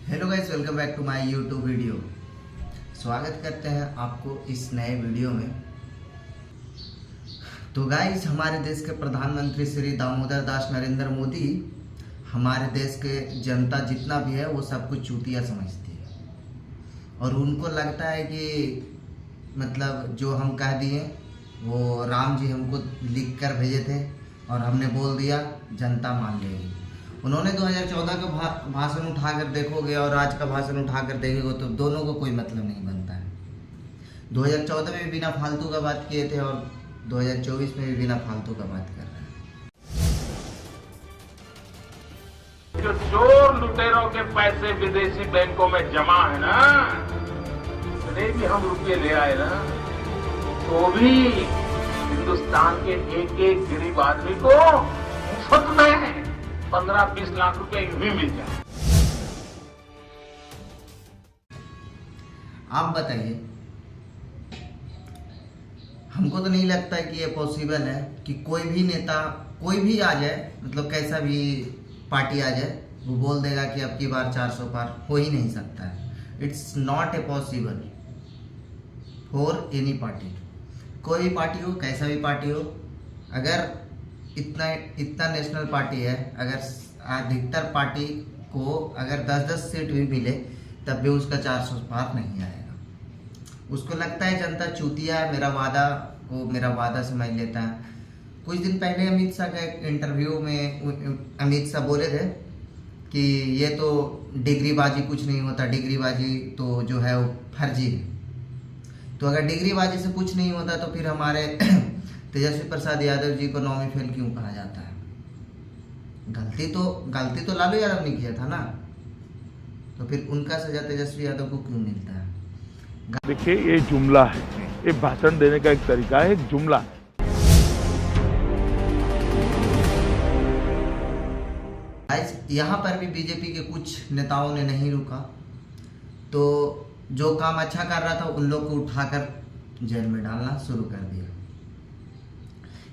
Hello guys, welcome back to my YouTube video. स्वागत करते हैं आपको इस नए वीडियो में। तो गाइस, हमारे देश के प्रधानमंत्री श्री दामोदर दास नरेंद्र मोदी हमारे देश के जनता जितना भी है वो सब कुछ चूतिया समझती है और उनको लगता है कि मतलब जो हम कह दिए वो राम जी हमको लिख कर भेजे थे और हमने बोल दिया, जनता मान लेगी। उन्होंने 2014 का भाषण उठाकर देखोगे और आज का भाषण उठाकर देखोगे तो दोनों को कोई मतलब नहीं बनता है। 2014 में भी बिना फालतू का बात किए थे और 2024 में भी बिना फालतू का बात कर रहे हैं। जो चोर लुटेरों के पैसे विदेशी बैंकों में जमा है ना, इतने भी हम रुपये ले आए ना, तो भी हिंदुस्तान के एक एक गरीब आदमी को मुफ्त में 15-20 लाख रुपए भी मिल जाए। आप बताइए, हमको तो नहीं लगता कि ये पॉसिबल है कि कोई भी नेता कोई भी आ जाए, मतलब कैसा भी पार्टी आ जाए, वो बोल देगा कि अब की बार 400 पार। हो ही नहीं सकता है। It's not a possible for any party. कोई भी पार्टी हो, कैसा भी पार्टी हो, अगर इतना नेशनल पार्टी है, अगर अधिकतर पार्टी को अगर 10-10 सीट भी मिले तब भी उसका 400 पार नहीं आएगा। उसको लगता है जनता चूतिया है, मेरा वादा समझ लेता है। कुछ दिन पहले अमित शाह का एक इंटरव्यू में अमित शाह बोले थे कि ये तो डिग्रीबाजी कुछ नहीं होता, डिग्रीबाजी तो जो है वो फर्जी है। तो अगर डिग्रीबाजी से कुछ नहीं होता तो फिर हमारे तेजस्वी प्रसाद यादव जी को नौवीं फेल क्यों कहा जाता है? गलती तो लालू यादव ने किया था ना, तो फिर उनका सजा तेजस्वी यादव को क्यों मिलता है? देखिए, ये जुमला है, ये भाषण देने का एक तरीका है, एक जुमला है। यहाँ पर भी बीजेपी के कुछ नेताओं ने नहीं रुका, तो जो काम अच्छा कर रहा था उन लोग को उठाकर जेल में डालना शुरू कर दिया।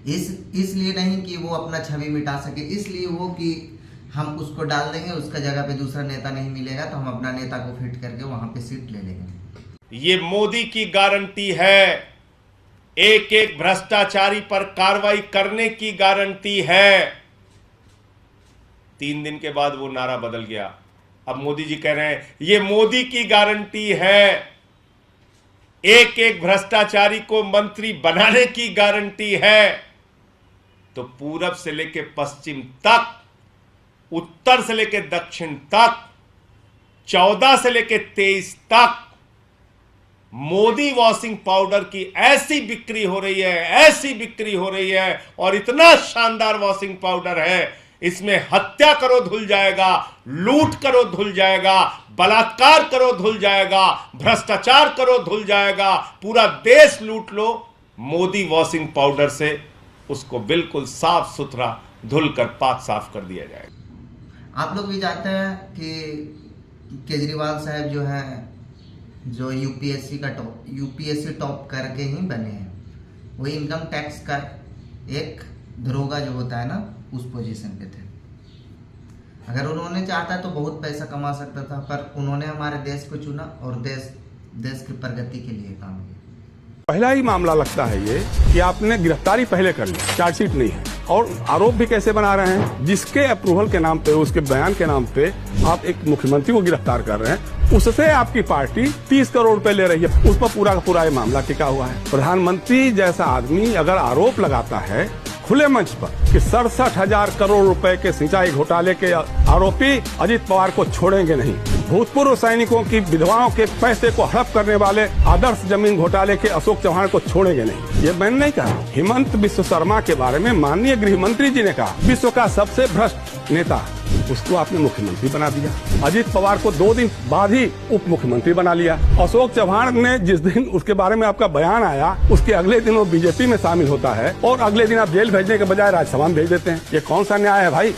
इसलिए नहीं कि वो अपना छवि मिटा सके, इसलिए वो कि हम उसको डाल देंगे, उसका जगह पे दूसरा नेता नहीं मिलेगा तो हम अपना नेता को फिट करके वहां पे सीट ले लेंगे। ये मोदी की गारंटी है, एक एक भ्रष्टाचारी पर कार्रवाई करने की गारंटी है। 3 दिन के बाद वो नारा बदल गया। अब मोदी जी कह रहे हैं ये मोदी की गारंटी है, एक एक भ्रष्टाचारी को मंत्री बनाने की गारंटी है। तो पूरब से लेके पश्चिम तक, उत्तर से लेके दक्षिण तक, 14 से लेके 23 तक मोदी वॉशिंग पाउडर की ऐसी बिक्री हो रही है, ऐसी बिक्री हो रही है, और इतना शानदार वॉशिंग पाउडर है, इसमें हत्या करो धुल जाएगा, लूट करो धुल जाएगा, बलात्कार करो धुल जाएगा, भ्रष्टाचार करो धुल जाएगा, पूरा देश लूट लो। मोदी वॉशिंग पाउडर से उसको बिल्कुल साफ सुथरा धुलकर पाक साफ कर दिया जाएगा। आप लोग भी जानते हैं कि केजरीवाल साहब जो है, जो यूपीएससी टॉप करके ही बने हैं, वो इनकम टैक्स का एक दरोगा जो होता है ना, उस पोजीशन पे थे। अगर उन्होंने चाहता तो बहुत पैसा कमा सकता था, पर उन्होंने हमारे देश को चुना और देश की प्रगति के लिए काम किया। पहला ही मामला लगता है ये कि आपने गिरफ्तारी पहले कर ली, चार्जशीट नहीं है, और आरोप भी कैसे बना रहे हैं? जिसके अप्रूवल के नाम पे, उसके बयान के नाम पे आप एक मुख्यमंत्री को गिरफ्तार कर रहे हैं, उससे आपकी पार्टी 30 करोड़ रुपए ले रही है। उस पर पूरा का पूरा ये मामला टिका हुआ है। प्रधानमंत्री जैसा आदमी अगर आरोप लगाता है खुले मंच पर कि 67,000 करोड़ रुपए के सिंचाई घोटाले के आरोपी अजित पवार को छोड़ेंगे नहीं, भूतपूर्व सैनिकों की विधवाओं के पैसे को हड़प करने वाले आदर्श जमीन घोटाले के अशोक चौहान को छोड़ेंगे नहीं। ये मैंने नहीं कहा, हिमंत बिस्व शर्मा के बारे में माननीय गृह मंत्री जी ने कहा, विश्व का सबसे भ्रष्ट नेता, उसको आपने मुख्यमंत्री बना दिया। अजित पवार को 2 दिन बाद ही उप मुख्यमंत्री बना लिया। अशोक चौहान ने जिस दिन उसके बारे में आपका बयान आया, उसके अगले दिन वो बीजेपी में शामिल होता है और अगले दिन आप जेल भेजने के बजाय राज्यसभा में भेज देते हैं। ये कौन सा न्याय है भाई?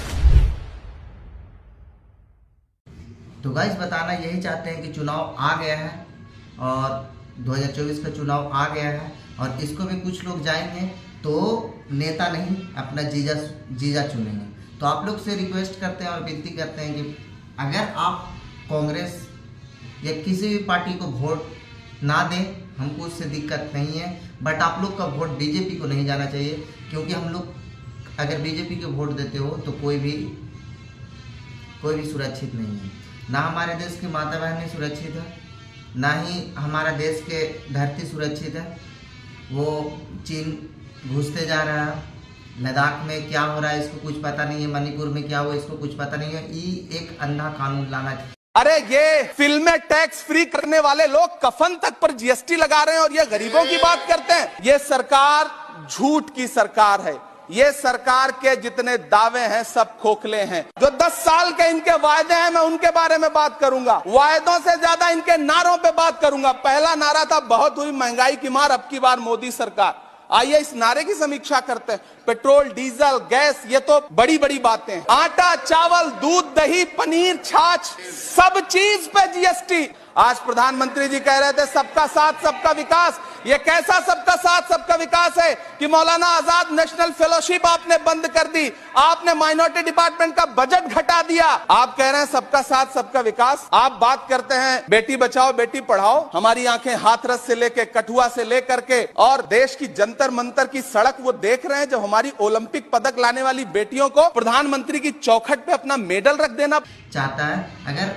तो गाइस, बताना यही चाहते हैं कि चुनाव आ गया है और 2024 का चुनाव आ गया है और इसको भी कुछ लोग जाएंगे तो नेता नहीं अपना जीजा चुनेंगे। तो आप लोग से रिक्वेस्ट करते हैं और विनती करते हैं कि अगर आप कांग्रेस या किसी भी पार्टी को वोट ना दें, हमको उससे दिक्कत नहीं है, बट आप लोग का वोट बीजेपी को नहीं जाना चाहिए, क्योंकि हम लोग अगर बीजेपी को वोट देते हो तो कोई भी सुरक्षित नहीं है। ना हमारे देश की माता बहनें सुरक्षित है, ना ही हमारा देश के धरती सुरक्षित है। वो चीन घुसते जा रहा है, लद्दाख में क्या हो रहा है इसको कुछ पता नहीं है, मणिपुर में क्या हुआ इसको कुछ पता नहीं है। ये एक अंधा कानून लाना चाहिए। अरे ये फिल्में टैक्स फ्री करने वाले लोग कफन तक पर जीएसटी लगा रहे हैं और ये गरीबों की बात करते हैं। ये सरकार झूठ की सरकार है। ये सरकार के जितने दावे हैं सब खोखले हैं। जो 10 साल के इनके वायदे हैं मैं उनके बारे में बात करूंगा, वायदों से ज्यादा इनके नारों पे बात करूंगा। पहला नारा था बहुत हुई महंगाई की मार, अब की बार मोदी सरकार। आइए इस नारे की समीक्षा करते हैं। पेट्रोल, डीजल, गैस, ये तो बड़ी बड़ी बातें हैं। आटा, चावल, दूध, दही, पनीर, छाछ, सब चीज पे जीएसटी। आज प्रधानमंत्री जी कह रहे थे सबका साथ सबका विकास। ये कैसा सबका साथ सबका विकास है कि मौलाना आजाद नेशनल फेलोशिप आपने बंद कर दी, आपने माइनॉरिटी डिपार्टमेंट का बजट घटा दिया। आप कह रहे हैं सबका साथ सबका विकास। आप बात करते हैं बेटी बचाओ बेटी पढ़ाओ। हमारी आंखें हाथरस से लेके कठुआ से लेकर के और देश की जंतर मंतर की सड़क वो देख रहे हैं जब हमारी ओलंपिक पदक लाने वाली बेटियों को प्रधानमंत्री की चौखट पे अपना मेडल रख देना चाहता है। अगर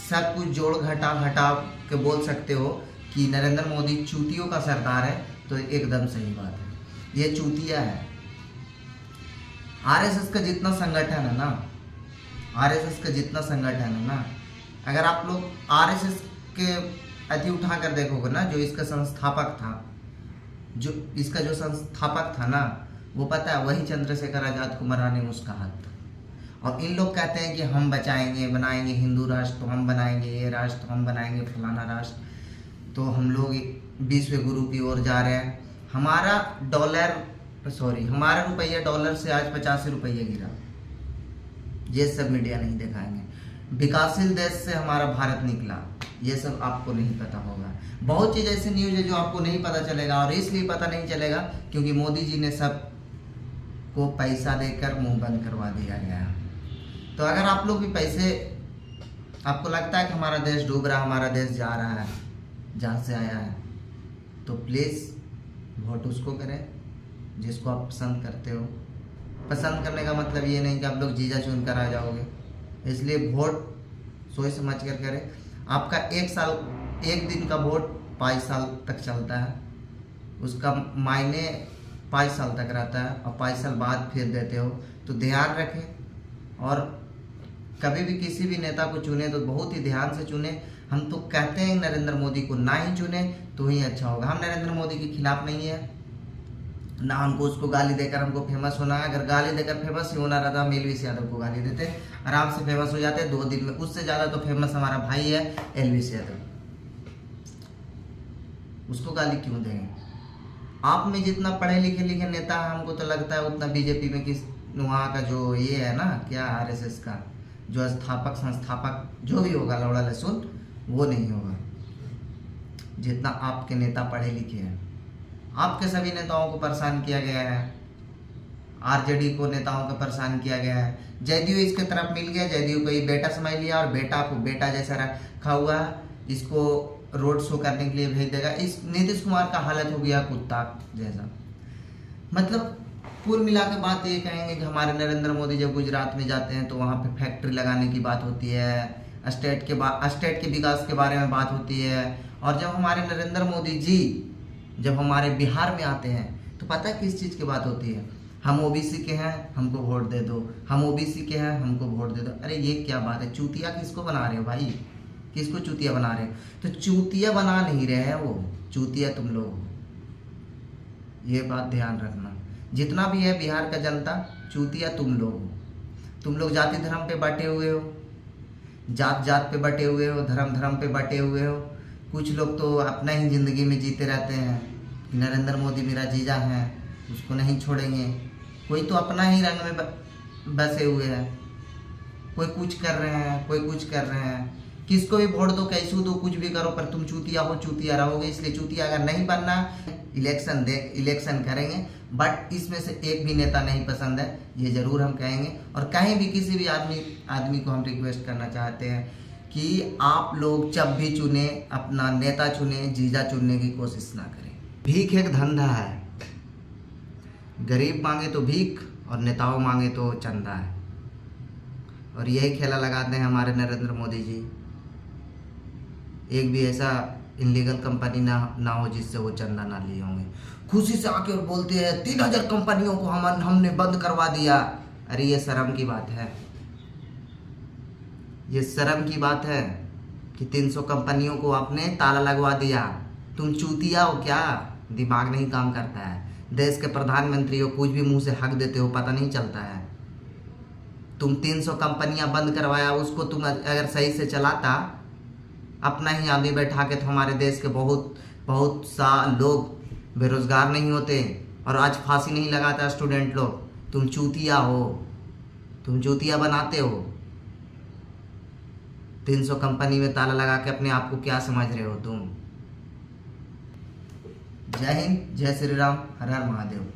सब कुछ जोड़ घटा के बोल सकते हो कि नरेंद्र मोदी चूतियों का सरदार है तो एकदम सही बात है। ये चूतिया है। आरएसएस का जितना संगठन है ना, आरएसएस का जितना संगठन है ना, अगर आप लोग आरएसएस के अति उठा कर देखोगे ना, जो इसका संस्थापक था, जो संस्थापक था ना, वो पता है वही चंद्रशेखर आजाद को मराने में उसका हाथ था। और इन लोग कहते हैं कि हम बचाएंगे बनाएंगे हिंदू राष्ट्र, तो हम बनाएंगे ये राष्ट्र, तो हम बनाएंगे फलाना राष्ट्र। तो हम लोग 20वें गुरु की ओर जा रहे हैं। हमारा रुपया डॉलर से आज 85 रुपये गिरा। ये सब मीडिया नहीं दिखाएंगे। विकासशील देश से हमारा भारत निकला, ये सब आपको नहीं पता होगा। बहुत चीज़ ऐसी न्यूज़ है जो आपको नहीं पता चलेगा, और इसलिए पता नहीं चलेगा क्योंकि मोदी जी ने सब को पैसा देकर मुंह बंद करवा दिया गया। तो अगर आप लोग भी पैसे, आपको लगता है कि हमारा देश डूब रहा है, हमारा देश जा रहा है जहाँ से आया है, तो प्लीज़ वोट उसको करें जिसको आप पसंद करते हो। पसंद करने का मतलब ये नहीं कि आप लोग जीजा चुन कर आ जाओगे। इसलिए वोट सोच समझ कर करें। आपका 1 दिन का वोट 5 साल तक चलता है, उसका मायने 5 साल तक रहता है, और 5 साल बाद फिर देते हो। तो ध्यान रखें, और कभी भी किसी भी नेता को चुने तो बहुत ही ध्यान से चुने। हम तो कहते हैं नरेंद्र मोदी को ना ही चुने तो ही अच्छा होगा। हम नरेंद्र मोदी के खिलाफ नहीं है, ना हमको उसको गाली देकर हमको फेमस होना है। अगर गाली देकर फेमस ही होना रहता, हम एलवीस यादव को गाली देते, आराम से फेमस हो जाते 2 दिन में। उससे ज़्यादा तो फेमस हमारा भाई है एलवीस यादव, उसको गाली क्यों देंगे। आप में जितना पढ़े लिखे नेता है, हमको तो लगता है उतना बीजेपी में किस वहाँ का जो ये है ना, क्या आरएसएस का जो संस्थापक जो भी होगा लौड़ा लहसुन, वो नहीं होगा जितना आपके नेता पढ़े लिखे हैं। आपके सभी नेताओं को परेशान किया गया है, आरजेडी को नेताओं को परेशान किया गया है। जदयू इसके तरफ मिल गया, जदयू को ये बेटा समझ लिया, और बेटा को बेटा जैसा रखा हुआ है, इसको रोड शो करने के लिए भेज देगा। इस नीतीश कुमार का हालत हो गया कुत्ता जैसा। मतलब कुल मिला के बात ये कहेंगे कि हमारे नरेंद्र मोदी जब गुजरात में जाते हैं तो वहाँ पे फैक्ट्री लगाने की बात होती है, स्टेट के विकास के बारे में बात होती है। और जब हमारे नरेंद्र मोदी जी जब हमारे बिहार में आते हैं तो पता है किस चीज़ की बात होती है, हम ओबीसी के हैं हमको वोट दे दो, हम ओबीसी के हैं हमको वोट दे दो। अरे ये क्या बात है, चूतिया किसको बना रहे हो भाई, किसको चूतिया बना रहे हो? तो चूतिया बना नहीं रहे हैं वो, चूतिया तुम लोग, ये बात ध्यान रखना। जितना भी है बिहार का जनता, चूतिया तुम लोग जाति धर्म पे बटे हुए हो, जात पे बटे हुए हो, धर्म पे बटे हुए हो। कुछ लोग तो अपना ही ज़िंदगी में जीते रहते हैं, नरेंद्र मोदी मेरा जीजा है, उसको नहीं छोड़ेंगे। कोई तो अपना ही रंग में बसे हुए हैं, कोई कुछ कर रहे हैं, कोई कुछ कर रहे हैं। किसको भी वोट दो, कैसे दो, कुछ भी करो, पर तुम चूतिया हो, चूतिया रहोगे। इसलिए चूतिया अगर नहीं बनना, इलेक्शन करेंगे, बट इसमें से एक भी नेता नहीं पसंद है, ये ज़रूर हम कहेंगे। और कहीं भी किसी भी आदमी को हम रिक्वेस्ट करना चाहते हैं कि आप लोग जब भी चुने अपना नेता चुने, जीजा चुनने की कोशिश ना करें। भीख एक धंधा है, गरीब मांगे तो भीख और नेताओं मांगे तो चंदा है। और यही खेला लगाते हैं हमारे नरेंद्र मोदी जी। एक भी ऐसा इनलीगल कंपनी ना हो जिससे वो चंदा ना लिए होंगे। खुशी से आके और बोलते हैं 3000 कंपनियों को हमने बंद करवा दिया। अरे ये शर्म की बात है, ये शर्म की बात है कि 300 कंपनियों को आपने ताला लगवा दिया। तुम चूतिया हो क्या? दिमाग नहीं काम करता है? देश के प्रधानमंत्री हो, कुछ भी मुंह से हक देते हो, पता नहीं चलता है? तुम 300 कंपनियां बंद करवाया, उसको तुम अगर सही से चलाता, अपना ही आदमी बैठा के, तो हमारे देश के बहुत सा लोग बेरोजगार नहीं होते और आज फांसी नहीं लगाता स्टूडेंट लोग। तुम चूतिया हो, तुम चूतिया बनाते हो। 300 कंपनी में ताला लगा के अपने आप को क्या समझ रहे हो तुम? जय हिंद, जय श्री राम, हर हर महादेव।